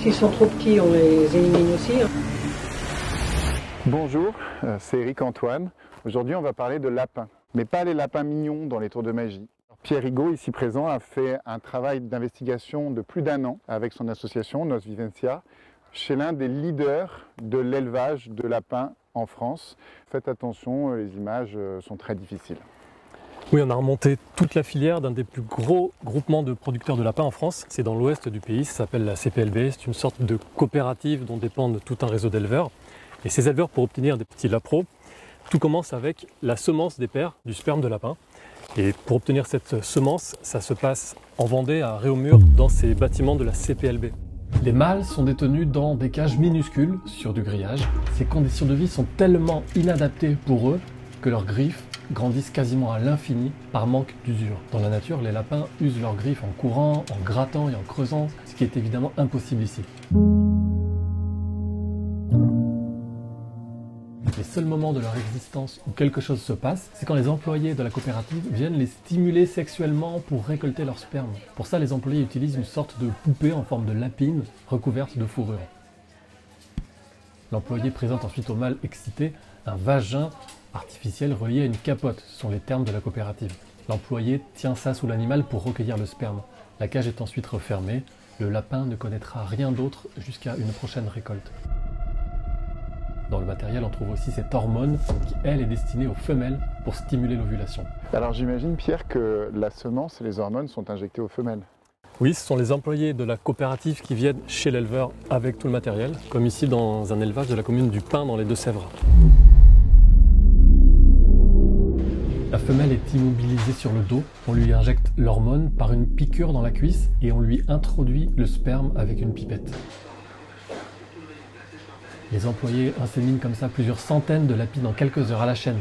S'ils sont trop petits, on les élimine aussi. Bonjour, c'est Eric Antoine. Aujourd'hui, on va parler de lapins, mais pas les lapins mignons dans les tours de magie. Pierre Rigaud, ici présent, a fait un travail d'investigation de plus d'1 an avec son association Nos Vivencia chez l'un des leaders de l'élevage de lapins en France. Faites attention, les images sont très difficiles. Oui, on a remonté toute la filière d'un des plus gros groupements de producteurs de lapins en France. C'est dans l'ouest du pays, ça s'appelle la CPLB. C'est une sorte de coopérative dont dépendent tout un réseau d'éleveurs. Et ces éleveurs, pour obtenir des petits lapros, tout commence avec la semence des pères du sperme de lapin. Et pour obtenir cette semence, ça se passe en Vendée, à Réaumur, dans ces bâtiments de la CPLB. Les mâles sont détenus dans des cages minuscules sur du grillage. Ces conditions de vie sont tellement inadaptées pour eux que leurs griffes grandissent quasiment à l'infini par manque d'usure. Dans la nature, les lapins usent leurs griffes en courant, en grattant et en creusant, ce qui est évidemment impossible ici. Les seuls moments de leur existence où quelque chose se passe, c'est quand les employés de la coopérative viennent les stimuler sexuellement pour récolter leur sperme. Pour ça, les employés utilisent une sorte de poupée en forme de lapine recouverte de fourrure. L'employé présente ensuite au mâle excité un vagin artificiel relié à une capote, ce sont les termes de la coopérative. L'employé tient ça sous l'animal pour recueillir le sperme. La cage est ensuite refermée, le lapin ne connaîtra rien d'autre jusqu'à une prochaine récolte. Dans le matériel, on trouve aussi cette hormone qui, elle, est destinée aux femelles pour stimuler l'ovulation. Alors j'imagine, Pierre, que la semence et les hormones sont injectées aux femelles. Oui, ce sont les employés de la coopérative qui viennent chez l'éleveur avec tout le matériel, comme ici dans un élevage de la commune du Pin dans les Deux-Sèvres. La femelle est immobilisée sur le dos, on lui injecte l'hormone par une piqûre dans la cuisse et on lui introduit le sperme avec une pipette. Les employés inséminent comme ça plusieurs centaines de lapines en quelques heures à la chaîne.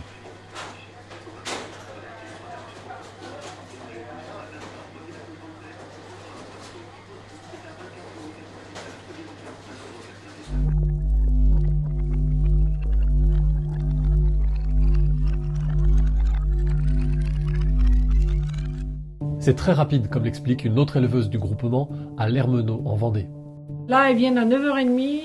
C'est très rapide, comme l'explique une autre éleveuse du groupement à l'Ermenau, en Vendée. Là, ils viennent à 9h30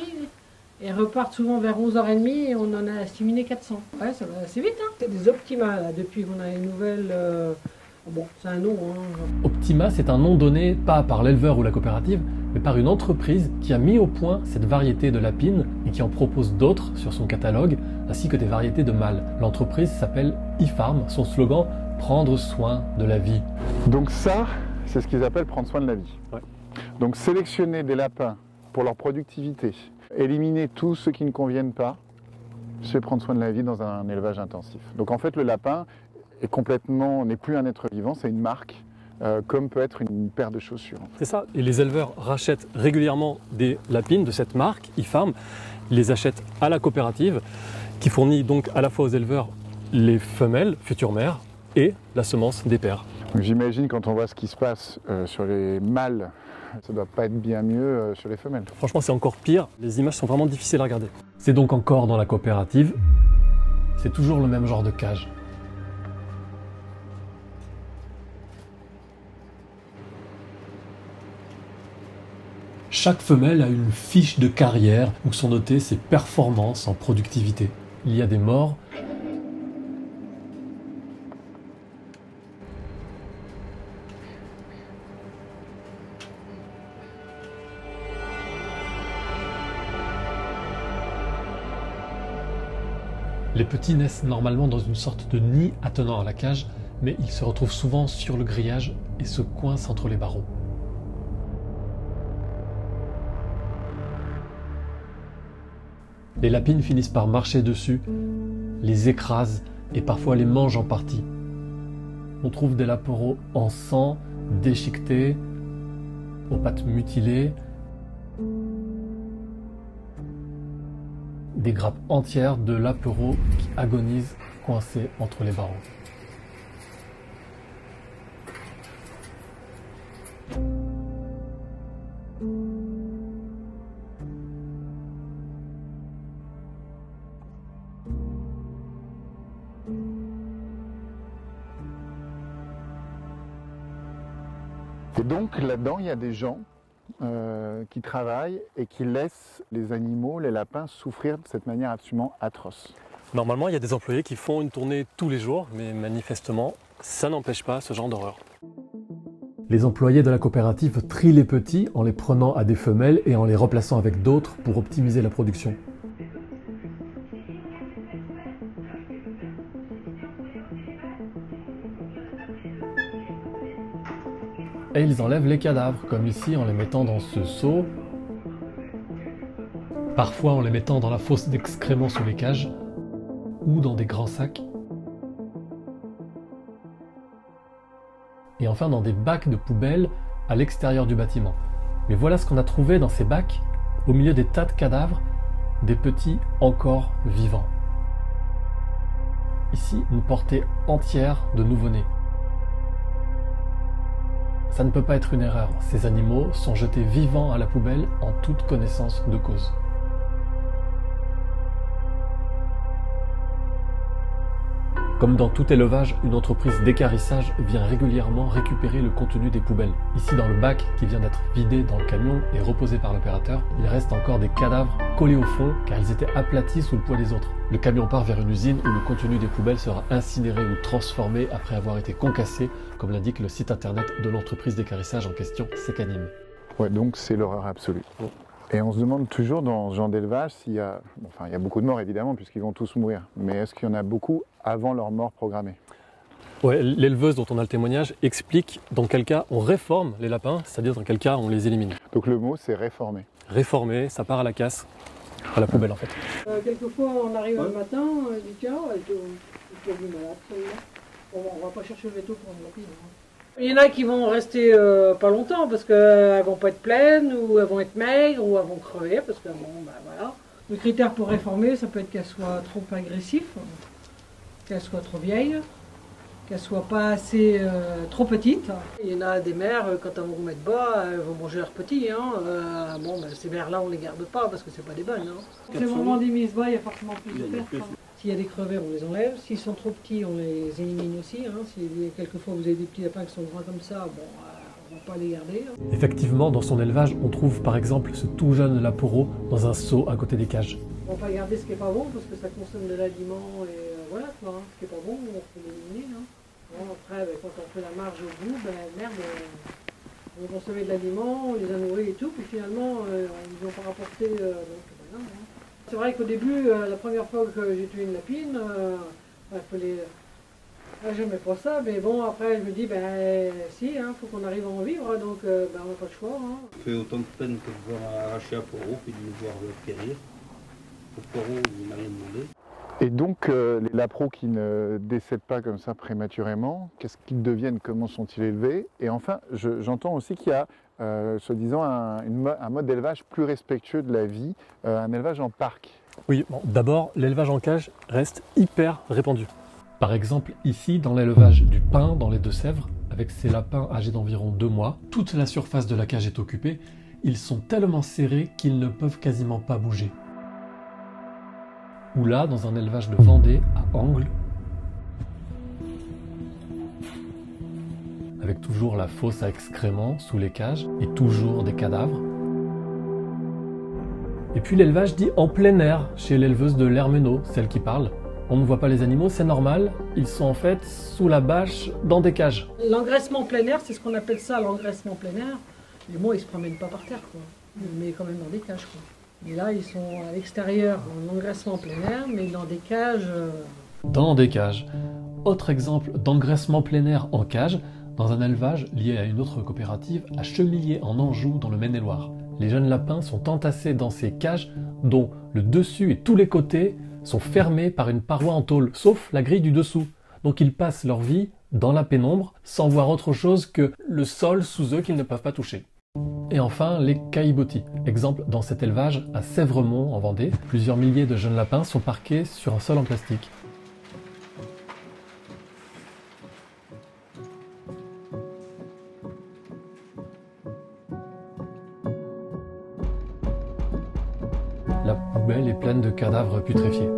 et repartent souvent vers 11h30 et on en a inséminé 400. Ouais, ça va assez vite, hein. C'est des Optima, là, depuis qu'on a une nouvelle... Bon, c'est un nom, hein. Optima, c'est un nom donné pas par l'éleveur ou la coopérative, mais par une entreprise qui a mis au point cette variété de lapines et qui en propose d'autres sur son catalogue, ainsi que des variétés de mâles. L'entreprise s'appelle eFarm, son slogan « Prendre soin de la vie ». Donc ça, c'est ce qu'ils appellent prendre soin de la vie. Ouais. Donc sélectionner des lapins pour leur productivité, éliminer tous ceux qui ne conviennent pas, c'est prendre soin de la vie dans un élevage intensif. Donc en fait, le lapin n'est plus un être vivant, c'est une marque, comme peut être une paire de chaussures. C'est ça, et les éleveurs rachètent régulièrement des lapines de cette marque, eFarm. Ils les achètent à la coopérative, qui fournit donc à la fois aux éleveurs les femelles, futures mères, et la semence des pères. J'imagine quand on voit ce qui se passe sur les mâles, ça ne doit pas être bien mieux sur les femelles. Franchement, c'est encore pire, les images sont vraiment difficiles à regarder. C'est donc encore dans la coopérative, c'est toujours le même genre de cage. Chaque femelle a une fiche de carrière où sont notées ses performances en productivité. Il y a des morts, les petits naissent normalement dans une sorte de nid attenant à la cage, mais ils se retrouvent souvent sur le grillage et se coincent entre les barreaux. Les lapines finissent par marcher dessus, les écrasent et parfois les mangent en partie. On trouve des lapereaux en sang, déchiquetés, aux pattes mutilées, des grappes entières de lapereaux qui agonisent coincés entre les barreaux. Et donc là-dedans, il y a des gens qui travaillent et qui laissent les animaux, les lapins, souffrir de cette manière absolument atroce. Normalement, il y a des employés qui font une tournée tous les jours, mais manifestement, ça n'empêche pas ce genre d'horreur. Les employés de la coopérative trient les petits en les prenant à des femelles et en les replaçant avec d'autres pour optimiser la production. Et ils enlèvent les cadavres, comme ici en les mettant dans ce seau, parfois en les mettant dans la fosse d'excréments sous les cages, ou dans des grands sacs, et enfin dans des bacs de poubelle à l'extérieur du bâtiment. Mais voilà ce qu'on a trouvé dans ces bacs, au milieu des tas de cadavres, des petits encore vivants. Ici, une portée entière de nouveau-nés. Ça ne peut pas être une erreur, ces animaux sont jetés vivants à la poubelle en toute connaissance de cause. Comme dans tout élevage, une entreprise d'équarrissage vient régulièrement récupérer le contenu des poubelles. Ici, dans le bac qui vient d'être vidé dans le camion et reposé par l'opérateur, il reste encore des cadavres collés au fond car ils étaient aplatis sous le poids des autres. Le camion part vers une usine où le contenu des poubelles sera incinéré ou transformé après avoir été concassé, comme l'indique le site internet de l'entreprise d'équarrissage en question, Secanim. Ouais, donc c'est l'horreur absolue. Bon. Et on se demande toujours dans ce genre d'élevage s'il y a... Enfin, il y a beaucoup de morts évidemment puisqu'ils vont tous mourir. Mais est-ce qu'il y en a beaucoup avant leur mort programmée? Ouais, l'éleveuse dont on a le témoignage explique dans quel cas on réforme les lapins, c'est-à-dire dans quel cas on les élimine. Donc le mot c'est réformer. Réformer, ça part à la casse, à la poubelle en fait. Quelquefois on arrive le matin, on dit tiens, elle est malade celle-là. Bon, on va pas chercher le veto pour une lapine. Il y en a qui vont rester pas longtemps parce qu'elles vont pas être pleines, ou elles vont être maigres, ou elles vont crever, parce que bon, ben voilà. Le critère pour réformer, ça peut être qu'elle soit trop agressive, qu'elle soit trop vieille, qu'elle soit pas assez trop petite. Il y en a des mères, quand elles vont mettre bas, elles vont manger leurs petits. Bon, ben, ces mères-là, on les garde pas parce que c'est pas des bonnes. Au moment des mises bas, il y a forcément plus de pertes. S'il y a des crevets, on les enlève. S'ils sont trop petits, on les élimine aussi. Si quelquefois vous avez des petits lapins qui sont grands comme ça, bon, on ne va pas les garder. Effectivement, dans son élevage, on trouve par exemple ce tout jeune laporo dans un seau à côté des cages. On ne va pas garder ce qui n'est pas bon parce que ça consomme de l'aliment et voilà quoi. Ce qui n'est pas bon, on peut l'éliminer. Bon, après, quand on fait la marge au bout, merde, on a consommé de l'aliment, on les a nourris et tout, puis finalement, on ne nous a pas rapporté. C'est vrai qu'au début, la première fois que j'ai tué une lapine, il fallait... j'aimais pas ça, mais bon, après je me dis, si, faut qu'on arrive à en vivre, donc on n'a pas le choix. Ça fait autant de peine que de voir arracher un poireau, puis de le voir périr. Au poireau, il n'a rien demandé. Et donc les lapros qui ne décèdent pas comme ça prématurément, qu'est-ce qu'ils deviennent, comment sont-ils élevés? Et enfin, j'entends aussi qu'il y a soi-disant un mode d'élevage plus respectueux de la vie, un élevage en parc. Oui, bon, d'abord, l'élevage en cage reste hyper répandu. Par exemple, ici, dans l'élevage du pin dans les Deux-Sèvres, avec ces lapins âgés d'environ 2 mois, toute la surface de la cage est occupée, ils sont tellement serrés qu'ils ne peuvent quasiment pas bouger. Ou là, dans un élevage de Vendée, à Angles, avec toujours la fosse à excréments sous les cages et toujours des cadavres. Et puis l'élevage dit en plein air, chez l'éleveuse de l'Hermenot, celle qui parle. On ne voit pas les animaux, c'est normal, ils sont en fait sous la bâche dans des cages. L'engraissement plein air, c'est ce qu'on appelle ça l'engraissement plein air. Les mots, ils se promènent pas par terre, quoi. Mais quand même dans des cages, quoi. Et là, ils sont à l'extérieur, en engraissement plein air, mais dans des cages... Dans des cages. Autre exemple d'engraissement plein air en cage, dans un élevage lié à une autre coopérative à Chemillé en Anjou dans le Maine-et-Loire. Les jeunes lapins sont entassés dans ces cages dont le dessus et tous les côtés sont fermés par une paroi en tôle, sauf la grille du dessous. Donc ils passent leur vie dans la pénombre sans voir autre chose que le sol sous eux qu'ils ne peuvent pas toucher. Et enfin, les caillebotis. Exemple dans cet élevage à Sèvremont en Vendée, plusieurs milliers de jeunes lapins sont parqués sur un sol en plastique. La poubelle est pleine de cadavres putréfiés.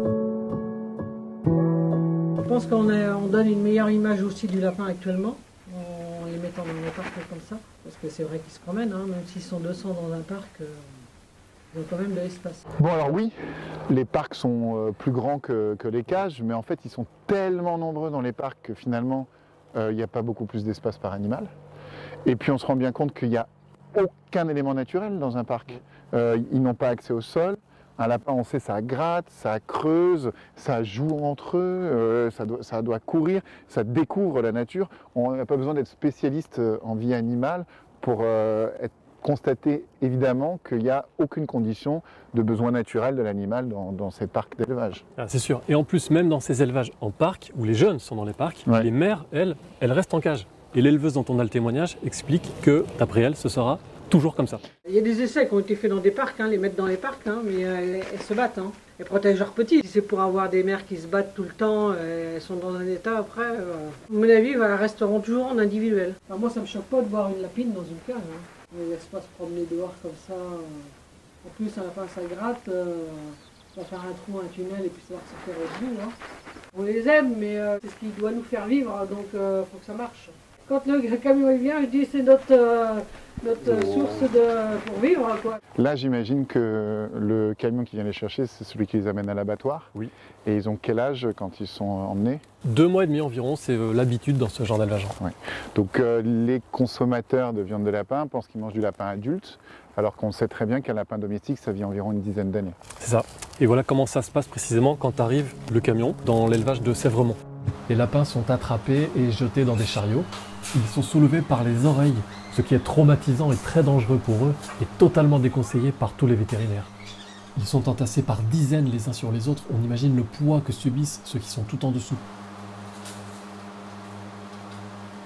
Je pense qu'on donne une meilleure image aussi du lapin actuellement. On les met mettant dans les parcs comme ça, parce que c'est vrai qu'ils se promènent, hein, même s'ils sont 200 dans un parc, ils ont quand même de l'espace. Bon alors oui, les parcs sont plus grands que les cages, mais en fait ils sont tellement nombreux dans les parcs que finalement il n'y a pas beaucoup plus d'espace par animal. Et puis on se rend bien compte qu'il n'y a aucun élément naturel dans un parc. Ils n'ont pas accès au sol. Un lapin, on sait, ça gratte, ça creuse, ça joue entre eux, ça doit courir, ça découvre la nature. On n'a pas besoin d'être spécialiste en vie animale pour constater évidemment qu'il n'y a aucune condition de besoin naturel de l'animal dans ces parcs d'élevage. Ah, c'est sûr. Et en plus, même dans ces élevages en parc, où les jeunes sont dans les parcs, Ouais. les mères, elles restent en cage. Et l'éleveuse dont on a le témoignage explique que, d'après elle, ce sera toujours comme ça. Il y a des essais qui ont été faits dans des parcs, hein, les mettre dans les parcs, hein, mais elles se battent. Hein. Elles protègent leurs petits. Si c'est pour avoir des mères qui se battent tout le temps, elles sont dans un état après. À mon avis, elles resteront toujours en individuel. Enfin, moi, ça me choque pas de voir une lapine dans une cage. Hein. On ne laisse pas se promener dehors comme ça. En plus, à la fin, ça gratte. On va faire un trou, un tunnel, et puis ça va ressortir au bout. Hein. On les aime, mais c'est ce qui doit nous faire vivre, donc il faut que ça marche. Quand le camion il vient, je dis c'est notre source pour vivre, quoi. Là, j'imagine que le camion qui vient les chercher, c'est celui qui les amène à l'abattoir. Oui. Et ils ont quel âge quand ils sont emmenés? 2 mois et demi environ, c'est l'habitude dans ce genre d'élevage. Donc les consommateurs de viande de lapin pensent qu'ils mangent du lapin adulte, alors qu'on sait très bien qu'un lapin domestique, ça vit environ une dizaine d'années. C'est ça. Et voilà comment ça se passe précisément quand arrive le camion dans l'élevage de Sèvremont. Les lapins sont attrapés et jetés dans des chariots. Ils sont soulevés par les oreilles, ce qui est traumatisant et très dangereux pour eux et totalement déconseillé par tous les vétérinaires. Ils sont entassés par dizaines les uns sur les autres. On imagine le poids que subissent ceux qui sont tout en dessous.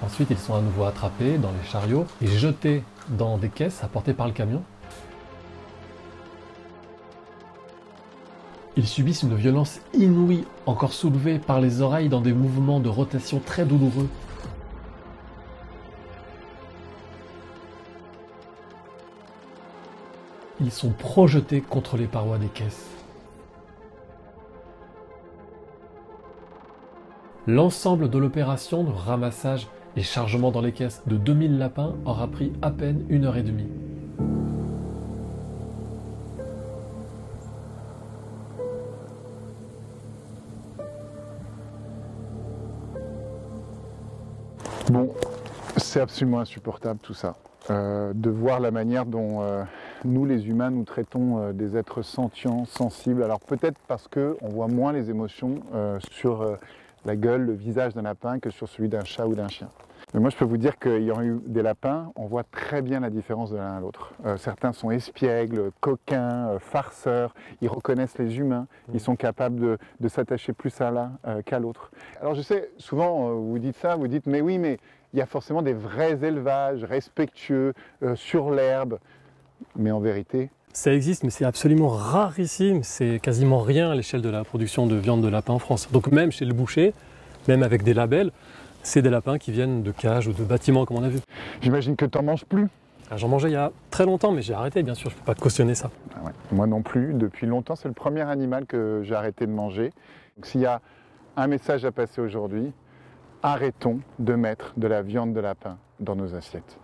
Ensuite, ils sont à nouveau attrapés dans les chariots et jetés dans des caisses apportées par le camion. Ils subissent une violence inouïe, encore soulevés par les oreilles dans des mouvements de rotation très douloureux. Ils sont projetés contre les parois des caisses. L'ensemble de l'opération de ramassage et chargement dans les caisses de 2000 lapins aura pris à peine 1h30. Bon, c'est absolument insupportable tout ça. De voir la manière dont nous les humains nous traitons des êtres sentients, sensibles. Alors peut-être parce qu'on voit moins les émotions sur la gueule, le visage d'un lapin que sur celui d'un chat ou d'un chien. Mais moi je peux vous dire qu'il y aurait eu des lapins, on voit très bien la différence de l'un à l'autre. Certains sont espiègles, coquins, farceurs, ils reconnaissent les humains, ils sont capables de s'attacher plus à l'un qu'à l'autre. Alors je sais, souvent vous dites ça, vous dites mais oui mais il y a forcément des vrais élevages respectueux sur l'herbe, mais en vérité... Ça existe, mais c'est absolument rarissime, c'est quasiment rien à l'échelle de la production de viande de lapin en France. Donc même chez le boucher, même avec des labels, c'est des lapins qui viennent de cages ou de bâtiments comme on a vu. J'imagine que tu n'en manges plus. J'en mangeais il y a très longtemps, mais j'ai arrêté bien sûr, je ne peux pas cautionner ça. Ah ouais. Moi non plus, depuis longtemps, c'est le premier animal que j'ai arrêté de manger. Donc s'il y a un message à passer aujourd'hui, arrêtons de mettre de la viande de lapin dans nos assiettes.